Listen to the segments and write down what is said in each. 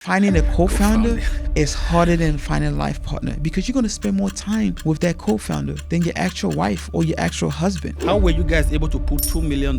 Finding a co-founder is harder than finding a life partner because you're going to spend more time with that co-founder than your actual wife or your actual husband. How were you guys able to put $2 million?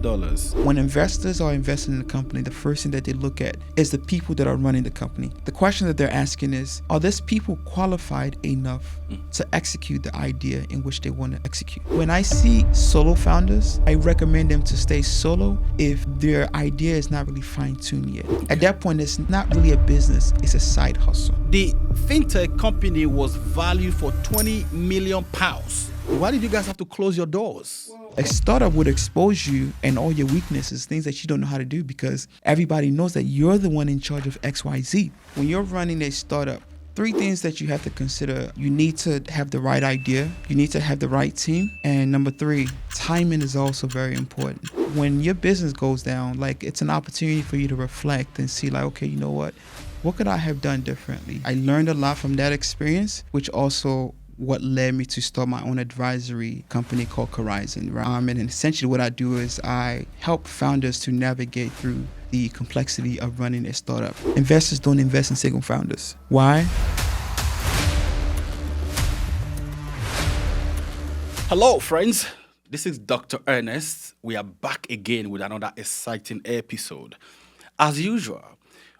When investors are investing in a company, the first thing that they look at is the people that are running the company. The question that they're asking is, are these people qualified enough to execute the idea in which they want to execute? When I see solo founders, I recommend them to stay solo if their idea is not really fine-tuned yet. At that point, it's not really a business. It's a side hustle. The fintech company was valued for £20 million. Why did you guys have to close your doors? A startup would expose you and all your weaknesses, things that you don't know how to do, because everybody knows that you're the one in charge of XYZ. When you're running a startup, 3 things that you have to consider. You need to have the right idea. You need to have the right team. And number 3, timing is also very important. When your business goes down, like, it's an opportunity for you to reflect and see, like, okay, you know what could I have done differently? I learned a lot from that experience, which also what led me to start my own advisory company called Horizon. And essentially what I do is I help founders to navigate through the complexity of running a startup. Investors don't invest in single founders. Why? Hello, friends. This is Dr. Ernest. We are back again with another exciting episode. As usual,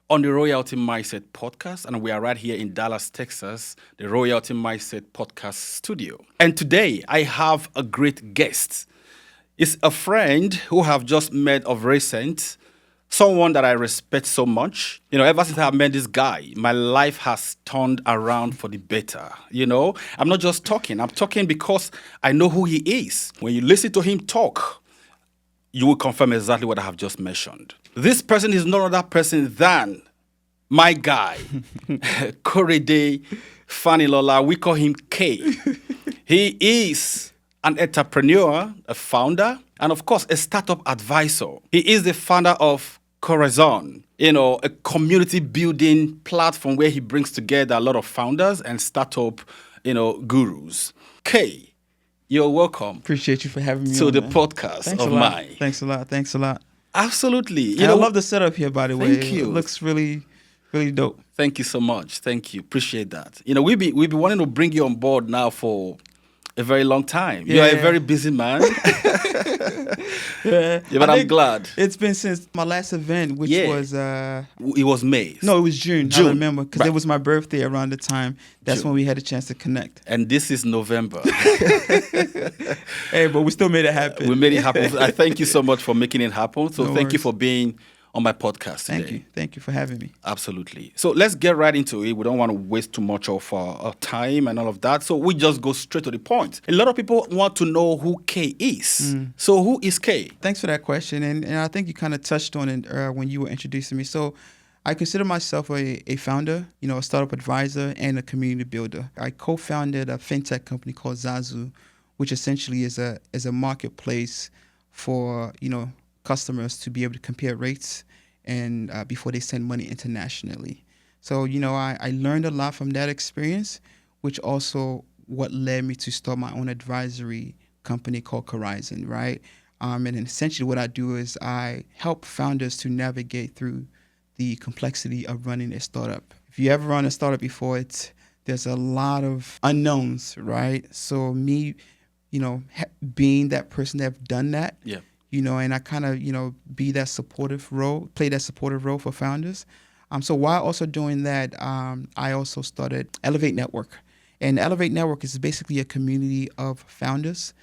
on the Royalty Mindset podcast, and we are right here in Dallas, Texas, the Royalty Mindset podcast studio. And today, I have a great guest. It's a friend who I've just met of recent, someone that I respect so much. Ever since I met this guy, my life has turned around for the better. I'm not just talking. I'm talking because I know who he is. When you listen to him talk, you will confirm exactly what I have just mentioned. This person is no other person than my guy, Korede Fanilola. We call him K. He is an entrepreneur, a founder, and of course, a startup advisor. He is the founder of Horizon, a community building platform where he brings together a lot of founders and startup, gurus. K, you're welcome. Appreciate you for having me to on, the man. podcast Thanks of a lot. mine. Thanks a lot. Absolutely. I love the setup here, by the way. Thank you. It looks really, really dope. Thank you so much. Thank you. Appreciate that. We've been wanting to bring you on board now for a very long time. Yeah. You're a very busy man. Yeah, but I'm glad. It's been since my last event, which was... It was May. No, it was June. I remember, because it was my birthday around the time. That's when we had a chance to connect. And this is November. Hey, but we still made it happen. We made it happen. I thank you so much for making it happen. So thank you for being on my podcast today. Thank you for having me. Absolutely. So let's get right into it. We don't want to waste too much of our time and all of that. So we just go straight to the point. A lot of people want to know who K is. So who is K? Thanks for that question. And I think you kind of touched on it when you were introducing me. So I consider myself a founder, a startup advisor, and a community builder. I co-founded a fintech company called Zazu, which essentially is a marketplace for, customers to be able to compare rates and before they send money internationally. So, I learned a lot from that experience, which also what led me to start my own advisory company called Horizon, right? And essentially what I do is I help founders to navigate through the complexity of running a startup. If you ever run a startup before, there's a lot of unknowns, right? So me, being that person that have done that, and I kind of, play that supportive role for founders. So while also doing that, I also started Elevate Network. And Elevate Network is basically a community of founders,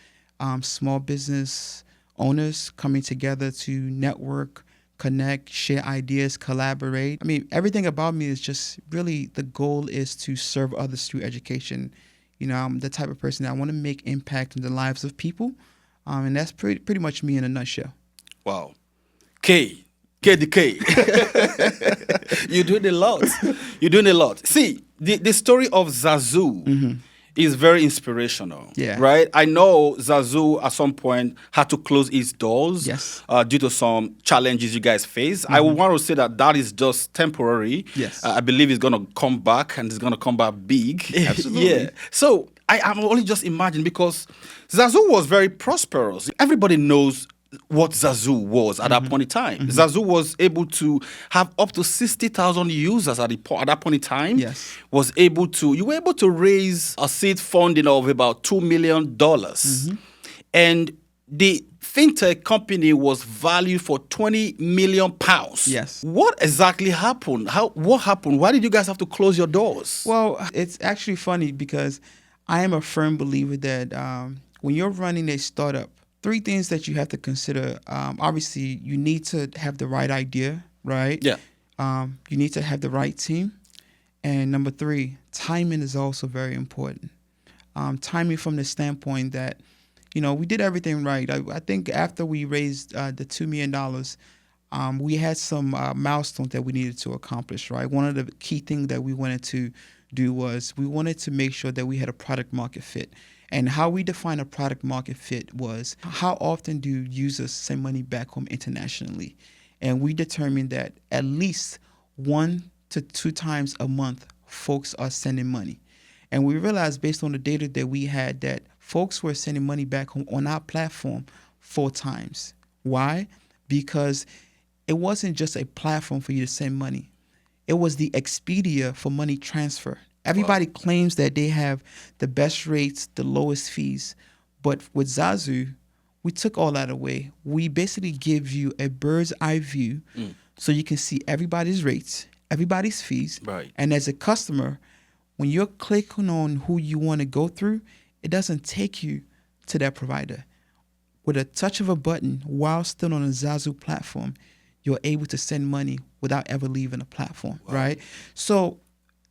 small business owners coming together to network, connect, share ideas, collaborate. I mean, everything about me is just really, the goal is to serve others through education. I'm the type of person that I want to make impact in the lives of people. And that's pretty much me in a nutshell. Wow. K. You're doing a lot. You're doing a lot. See, the story of Zazu is very inspirational. Yeah. Right? I know Zazu at some point had to close its doors due to some challenges you guys face. I want to say that is just temporary. Yes. I believe it's going to come back, and it's going to come back big. Absolutely. Yeah. So I'm only just imagining, because Zazu was very prosperous. Everybody knows what Zazu was at that point in time. Zazu was able to have up to 60,000 users at that point in time. Yes. You were able to raise a seed funding of about $2 million. And the fintech company was valued for 20 million pounds. Yes. What exactly happened? What happened? Why did you guys have to close your doors? Well, it's actually funny because I am a firm believer that when you're running a startup, three things that you have to consider. Obviously, you need to have the right idea, right? Yeah. You need to have the right team. And number three, timing is also very important. Timing from the standpoint that, we did everything right. I think after we raised the $2 million, we had some milestones that we needed to accomplish, right? One of the key things that we wanted to do was we wanted to make sure that we had a product market fit. And how we define a product market fit was how often do users send money back home internationally? And we determined that at least 1 to 2 times a month, folks are sending money. And we realized based on the data that we had that folks were sending money back home on our platform 4 times. Why? Because it wasn't just a platform for you to send money. It was the Expedia for money transfer. Everybody claims that they have the best rates, the lowest fees. But with Zazu, we took all that away. We basically give you a bird's eye view so you can see everybody's rates, everybody's fees. Right. And as a customer, when you're clicking on who you want to go through, it doesn't take you to that provider. With a touch of a button, while still on a Zazu platform, you're able to send money without ever leaving the platform, right? So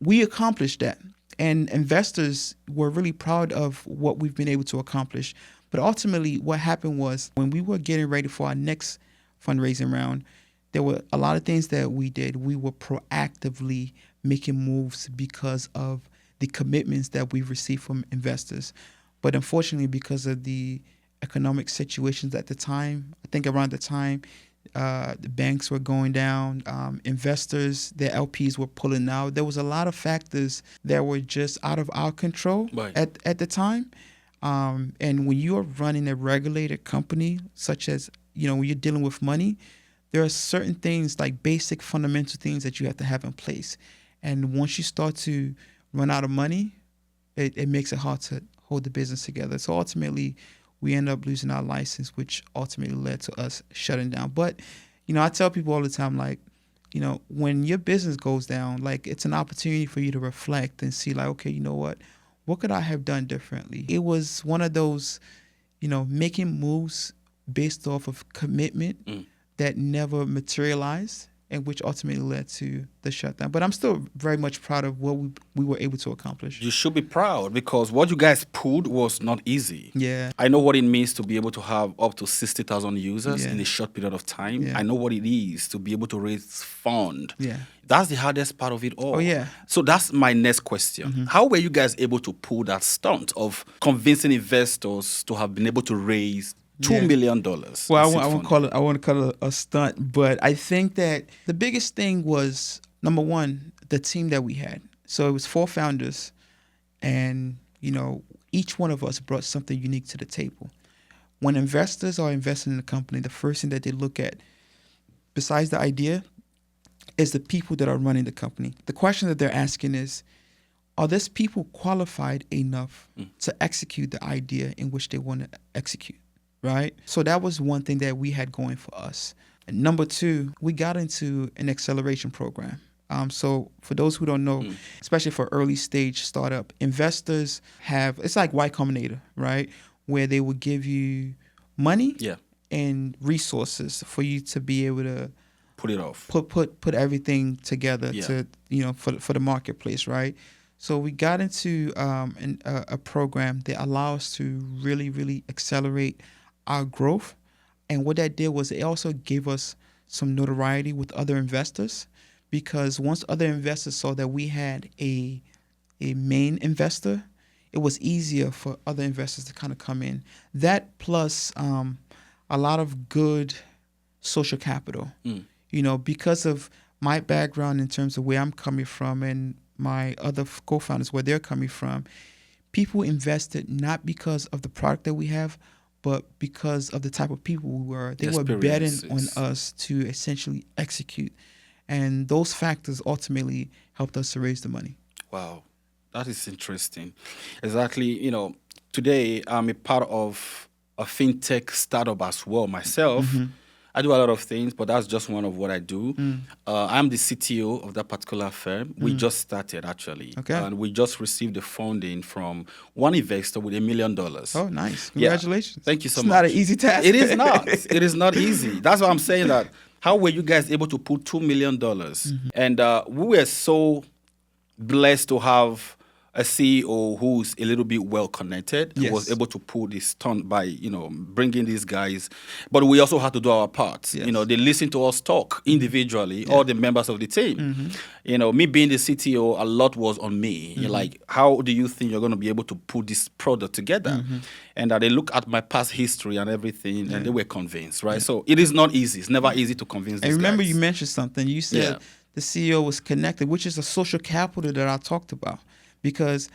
we accomplished that. And investors were really proud of what we've been able to accomplish. But ultimately, what happened was when we were getting ready for our next fundraising round, there were a lot of things that we did. We were proactively making moves because of the commitments that we received from investors. But unfortunately, because of the economic situations at the time, I think around the time, the banks were going down, investors, their LPs were pulling out. There was a lot of factors that were just out of our control at the time. And when you are running a regulated company, such as, when you're dealing with money, there are certain things like basic fundamental things that you have to have in place. And once you start to run out of money, it makes it hard to hold the business together. So ultimately, we end up losing our license, which ultimately led to us shutting down. But, I tell people all the time, like, when your business goes down, like, it's an opportunity for you to reflect and see, like, okay, you know what could I have done differently? It was one of those, making moves based off of commitment that never materialized, and which ultimately led to the shutdown. But I'm still very much proud of what we were able to accomplish. You should be proud because what you guys pulled was not easy. Yeah. I know what it means to be able to have up to 60,000 users Yeah. in a short period of time. Yeah. I know what it is to be able to raise fund. Yeah. That's the hardest part of it all. Oh, yeah. So that's my next question. How were you guys able to pull that stunt of convincing investors to have been able to raise $2 million? Well, I won't call it a stunt, but I think that the biggest thing was, number one, the team that we had. So it was 4 founders, and each one of us brought something unique to the table. When investors are investing in a company, the first thing that they look at, besides the idea, is the people that are running the company. The question that they're asking is, are these people qualified enough to execute the idea in which they want to execute? Right? So that was one thing that we had going for us. And number 2, we got into an acceleration program. So for those who don't know, especially for early stage startup, investors it's like Y Combinator, right? Where they will give you money and resources for you to be able to put it off, put everything together to, for the marketplace, right? So we got into a program that allows us to really, really accelerate our growth. And what that did was it also gave us some notoriety with other investors, because once other investors saw that we had a main investor, it was easier for other investors to kind of come in. That plus a lot of good social capital, because of my background in terms of where I'm coming from and my other co-founders, where they're coming from. People invested not because of the product that we have, but because of the type of people we were, they were betting on Experiences. us to essentially execute. And those factors ultimately helped us to raise the money. Wow, that is interesting. Exactly. Today I'm a part of a fintech startup as well myself. Mm-hmm. I do a lot of things, but that's just one of what I do. Mm. I'm the CTO of that particular firm. We Mm. just started actually, Okay. and we just received the funding from one investor with $1 million. Oh, nice. Yeah, Congratulations. thank you so It's not an much. easy task. It is not. It is not easy. That's why I'm saying that. How were you guys able to put $2 million? Mhm. And we were so blessed to have a CEO who's a little bit well connected and was Yes. able to pull this stunt by bringing these guys. But we also had to do our part. Yes. They listen to us talk individually, all the members of the team. Me being the CTO, a lot was on me. Like, how do you think you're going to be able to put this product together? And they look at my past history and everything, and they were convinced, right? So it is not easy. It's never easy to convince And these remember, guys. you mentioned something. You said Yeah. the CEO was connected, which is a social capital that I talked about. Because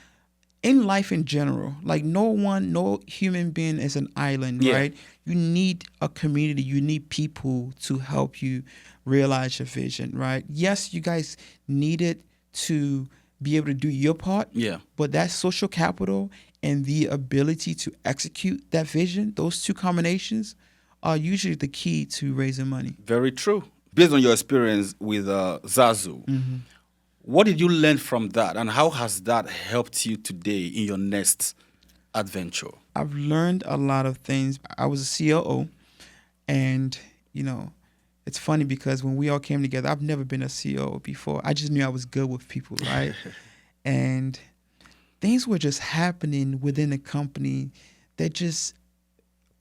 in life in general, like no human being is an island, Yeah. right? You need a community. You need people to help you realize your vision, right? Yes, you guys needed to be able to do your part, Yeah. but that social capital and the ability to execute that vision, those two combinations are usually the key to raising money. Very true. Based on your experience with Zazu, what did you learn from that, and how has that helped you today in your next adventure? I've learned a lot of things. I was a COO, and you know, it's funny because when we all came together, I've never been a COO before. I just knew I was good with people, right? And things were just happening within the company that just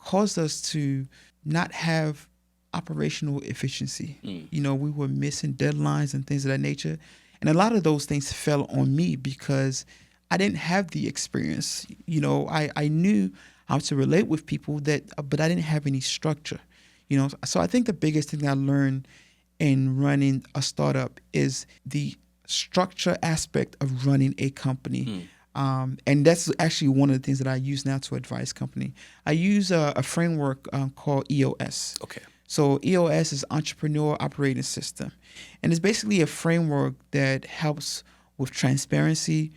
caused us to not have operational efficiency. We were missing deadlines and things of that nature. And a lot of those things fell on me because I didn't have the experience. I knew how to relate with people but I didn't have any structure. So I think the biggest thing I learned in running a startup is the structure aspect of running a company. And that's actually one of the things that I use now to advise company. I use a framework called EOS. Okay. So EOS is Entrepreneur Operating System. And it's basically a framework that helps with transparency,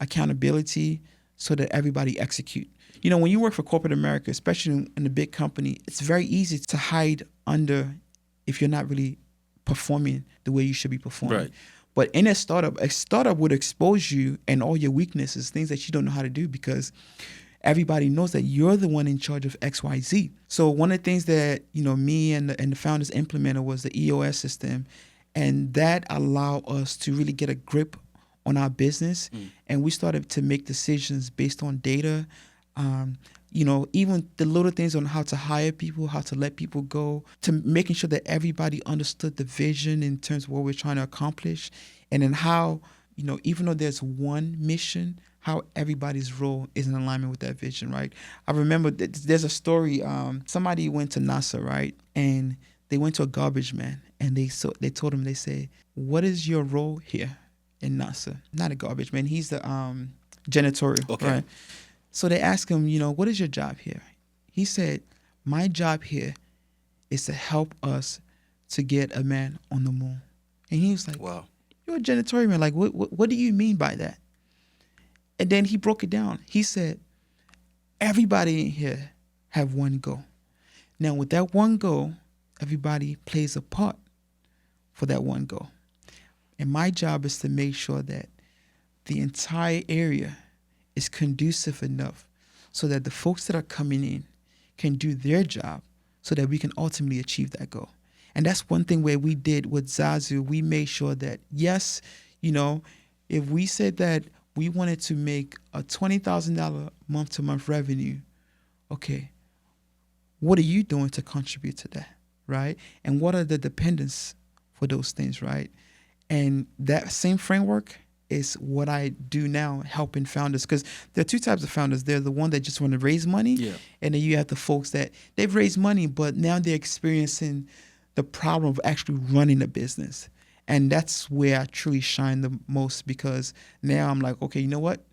accountability, so that everybody execute. When you work for corporate America, especially in a big company, it's very easy to hide under if you're not really performing the way you should be performing. Right. But in a startup would expose you and all your weaknesses, things that you don't know how to do, because everybody knows that you're the one in charge of XYZ. So one of the things that me and the founders implemented was the EOS system, and that allowed us to really get a grip on our business, and we started to make decisions based on data. Even the little things on how to hire people, how to let people go, to making sure that everybody understood the vision in terms of what we're trying to accomplish, and then how, even though there's one mission, how everybody's role is in alignment with that vision, right? I remember there's a story. Somebody went to NASA, right, and they went to a garbage man, and they told him, they say, "What is your role here in NASA?" Not a garbage man. He's the janitorial, Okay. right? So they asked him, what is your job here? He said, "My job here is to help us to get a man on the moon." And he was like, Wow. "You're a janitorial man. Like, what do you mean by that?" And then he broke it down. He said, "Everybody in here have one goal. Now, with that one goal, everybody plays a part for that one goal. And my job is to make sure that the entire area is conducive enough so that the folks that are coming in can do their job so that we can ultimately achieve that goal." And that's one thing where we did with Zazu. We made sure that, yes, if we said that we wanted to make a $20,000 month-to-month revenue, okay, what are you doing to contribute to that, right? And what are the dependents for those things, right? And that same framework is what I do now, helping founders, because there are two types of founders. They're the one that just want to raise money, Yeah. and then you have the folks that they've raised money, but now they're experiencing the problem of actually running a business. And that's where I truly shine the most, because now I'm like, okay, you know what?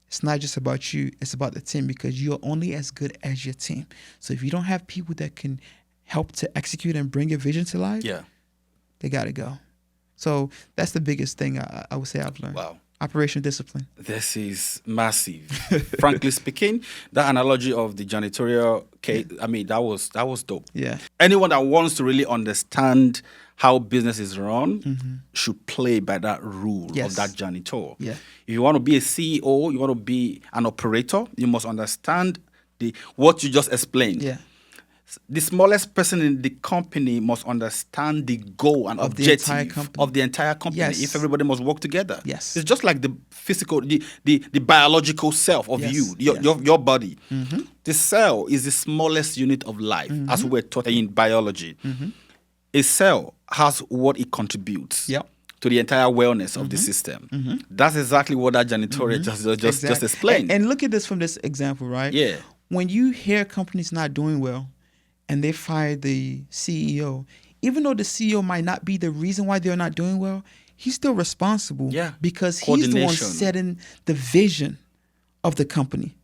It's not just about you, it's about the team, because you're only as good as your team. So if you don't have people that can help to execute and bring your vision to life, Yeah. they got to go. So that's the biggest thing I would say I've learned. Wow. Operational discipline. This is massive. Frankly speaking, that analogy of the janitorial case, I mean, that was dope. Yeah. Anyone that wants to really understand how business is run should play by that rule Yes. of that janitor. Yeah. If you want to be a CEO, you want to be an operator, you must understand what you just explained. Yeah. The smallest person in the company must understand the goal and Of the entire objective company. of the entire company. Yes. If everybody must work together. Yes. It's just like the physical, the biological self of Yes. you, Yes. your body. The cell is the smallest unit of life, as we were taught in biology. A cell has what it contributes. Yep. To the entire wellness of the system. That's exactly what that janitorial just explained. And look at this from this example, right? Yeah. When you hear companies not doing well and they fire the CEO, even though the CEO might not be the reason why they're not doing well, he's still responsible. Yeah. Because he's the one Coordination. setting the vision of the company.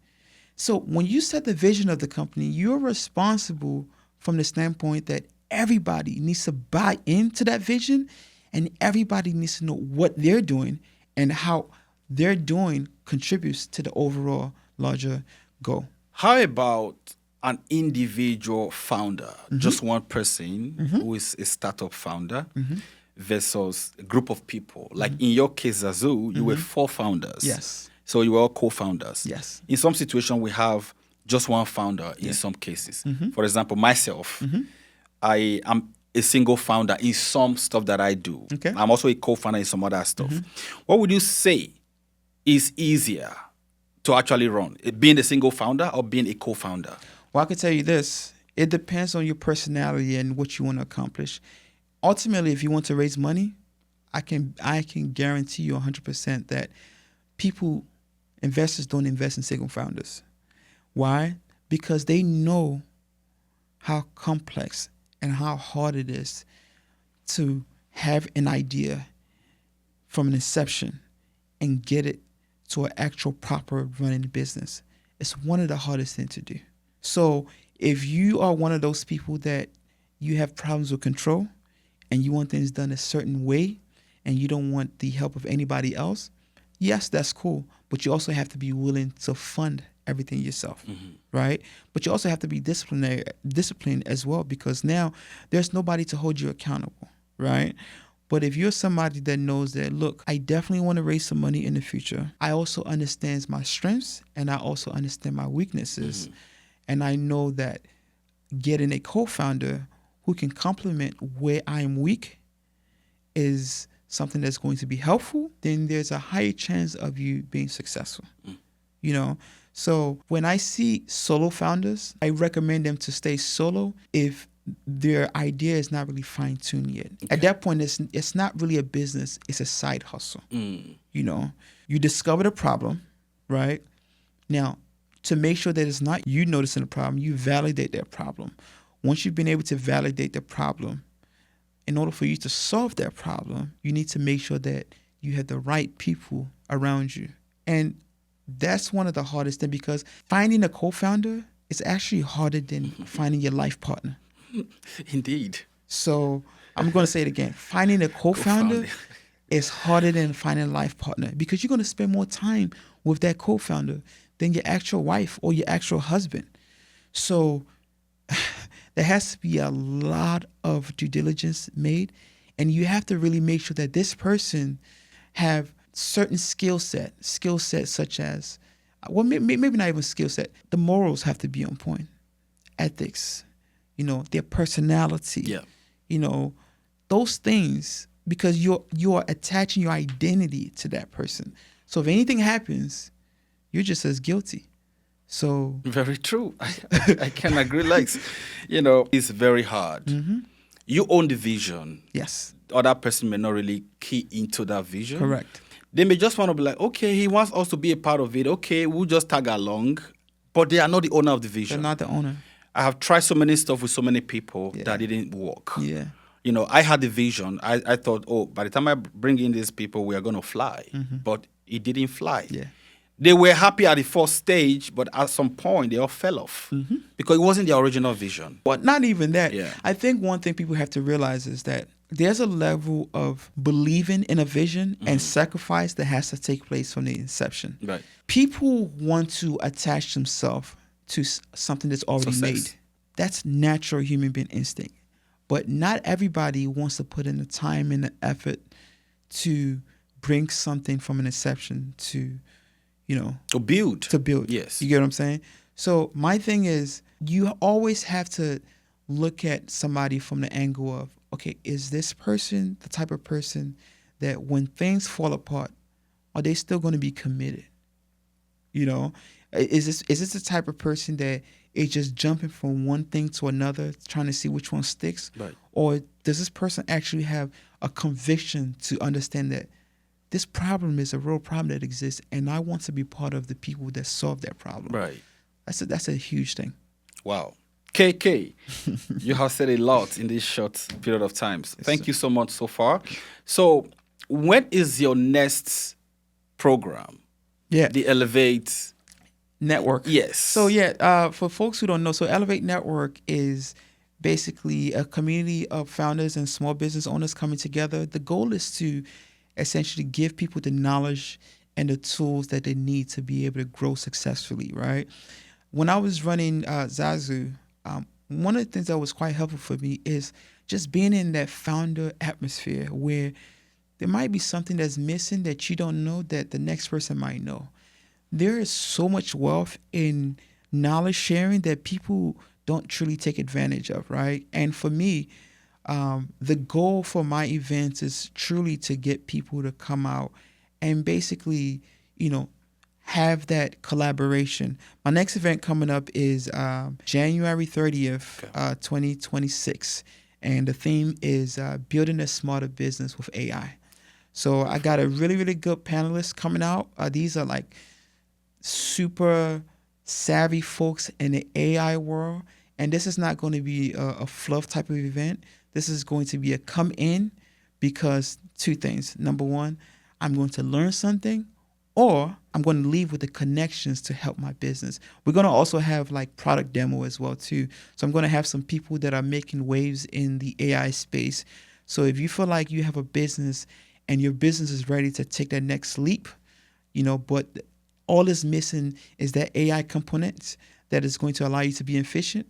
So when you set the vision of the company, you're responsible from the standpoint that everybody needs to buy into that vision, and everybody needs to know what they're doing and how they're doing contributes to the overall larger goal. How about an individual founder, just one person who is a startup founder versus a group of people? Like in your case, Zazu, you were 4 founders. Yes. So you were all co-founders. Yes. In some situation, we have just one founder in some cases. For example, myself, I am a single founder in some stuff that I do. Okay. I'm also a co-founder in some other stuff. What would you say is easier to actually run? Being a single founder or being a co-founder? Well, I can tell you this. It depends on your personality and what you want to accomplish. Ultimately, if you want to raise money, I can guarantee you 100% that investors don't invest in single founders. Why? Because they know how complex and how hard it is to have an idea from an inception and get it to an actual proper running business. It's one of the hardest things to do. So if you are one of those people that you have problems with control and you want things done a certain way and you don't want the help of anybody else, yes, that's cool. But you also have to be willing to fund everything yourself, right? But you also have to be disciplined as well, because now there's nobody to hold you accountable, right? But if you're somebody that knows that, look, I definitely want to raise some money in the future. I also understand my strengths and I also understand my weaknesses. And I know that getting a co-founder who can complement where I am weak is something that's going to be helpful, then there's a higher chance of you being successful. You know, so when I see solo founders, I recommend them to stay solo if their idea is not really fine-tuned yet. Okay. At that point, it's not really a business, it's a side hustle. You know, you discover the problem, right? Now, to make sure that it's not you noticing the problem, you validate that problem. Once you've been able to validate the problem, in order for you to solve that problem, you need to make sure that you have the right people around you. And that's one of the hardest things, because finding a co-founder is actually harder than finding your life partner. Indeed. So I'm going to say it again. Finding a co-founder is harder than finding a life partner, because you're going to spend more time with that co-founder than your actual wife or your actual husband. So there has to be a lot of due diligence made, and you have to really make sure that this person have certain skill sets such as, well, maybe not even skill set. The morals have to be on point, ethics, you know, their personality, you know, those things, because you're attaching your identity to that person. So if anything happens, you're just as guilty. So very true. I can agree. Like, you know, it's very hard. You own the vision. Yes. Other person may not really key into that vision. Correct. They may just want to be like, okay, he wants us to be a part of it. Okay, we'll just tag along. But they are not the owner of the vision. They're not the owner. I have tried so many stuff with so many people that didn't work. Yeah. You know, I had the vision. I thought, oh, by the time I bring in these people, we are going to fly. But it didn't fly. Yeah. They were happy at the first stage, but at some point they all fell off because it wasn't their original vision. But not even that. Yeah. I think one thing people have to realize is that there's a level of believing in a vision and sacrifice that has to take place from the inception. Right. People want to attach themselves to something that's already Success. made. That's natural human being instinct. But not everybody wants to put in the time and the effort to bring something from an inception to, To build. to build. Yes. You get what I'm saying? So my thing is, you always have to look at somebody from the angle of, okay, is this person the type of person that when things fall apart, are they still going to be committed? Is this the type of person that is just jumping from one thing to another, trying to see which one sticks? Right. Or does this person actually have a conviction to understand that this problem is a real problem that exists, and I want to be part of the people that solve that problem? Right. That's a huge thing. Wow. KK, you have said a lot in this short period of time. Thank you so much so far. So, when is your next program? Yeah. The Elevate Network. Yes. So for folks who don't know, so Elevate Network is basically a community of founders and small business owners coming together. The goal is to essentially give people the knowledge and the tools that they need to be able to grow successfully, right? When I was running Zazu, one of the things that was quite helpful for me is just being in that founder atmosphere where there might be something that's missing that you don't know that the next person might know. There is so much wealth in knowledge sharing that people don't truly take advantage of, right? And for me, the goal for my events is truly to get people to come out and basically, have that collaboration. My next event coming up is January 30th, 2026. And the theme is building a smarter business with AI. So I got a really, really good panelist coming out. These are like super savvy folks in the AI world. And this is not going to be a fluff type of event. This is going to be a come in because two things. Number one, I'm going to learn something, or I'm going to leave with the connections to help my business. We're going to also have like product demo as well too. So I'm going to have some people that are making waves in the AI space. So if you feel like you have a business and your business is ready to take that next leap, but all is missing is that AI component that is going to allow you to be efficient,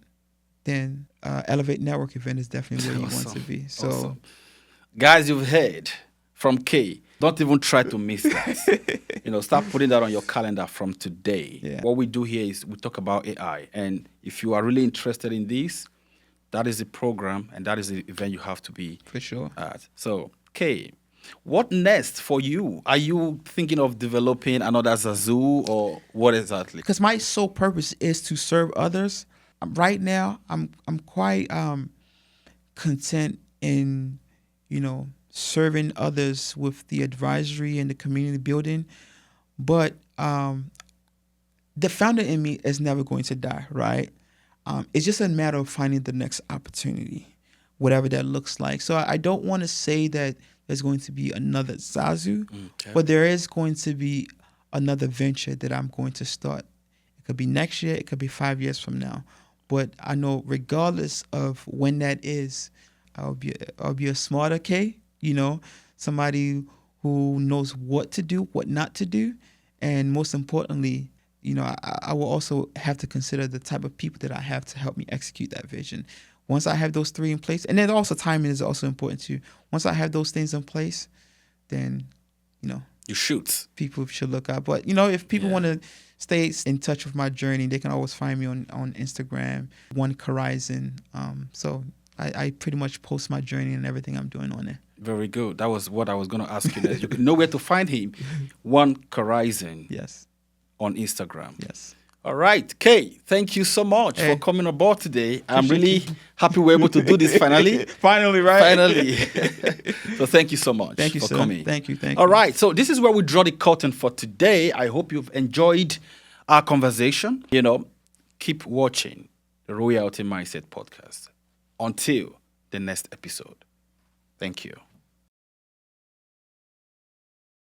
then Elevate Network event is definitely where you want to be. So, Awesome. Guys, you've heard from K. Don't even try to miss that. Start putting that on your calendar from today. Yeah. What we do here is we talk about AI. And if you are really interested in this, that is the program and that is the event you have to be for sure. at. So, K, what next for you? Are you thinking of developing another Zazu or what exactly? Because my sole purpose is to serve others. Right now, I'm quite content in, serving others with the advisory and the community building. But the founder in me is never going to die, right? It's just a matter of finding the next opportunity, whatever that looks like. So I don't want to say that there's going to be another Zazu, but there is going to be another venture that I'm going to start. It could be next year, it could be 5 years from now. But I know regardless of when that is, I'll be a smarter K, somebody who knows what to do, what not to do. And most importantly, I will also have to consider the type of people that I have to help me execute that vision. Once I have those three in place, and then also timing is also important too. Once I have those things in place, then, you shoot. People should look out. But, if people want to stay in touch with my journey, they can always find me on Instagram, One Horizon. So I pretty much post my journey and everything I'm doing on there. Very good. That was what I was going to ask you next. You can know where to find him. One Horizon. Yes. On Instagram. Yes. All right, Kay, thank you so much for coming aboard today. I'm really happy we're able to do this finally. Finally, right? Finally. So thank you so much for sir. Coming. Thank you. All right, so this is where we draw the curtain for today. I hope you've enjoyed our conversation. Keep watching the Royalty Mindset podcast. Until the next episode. Thank you.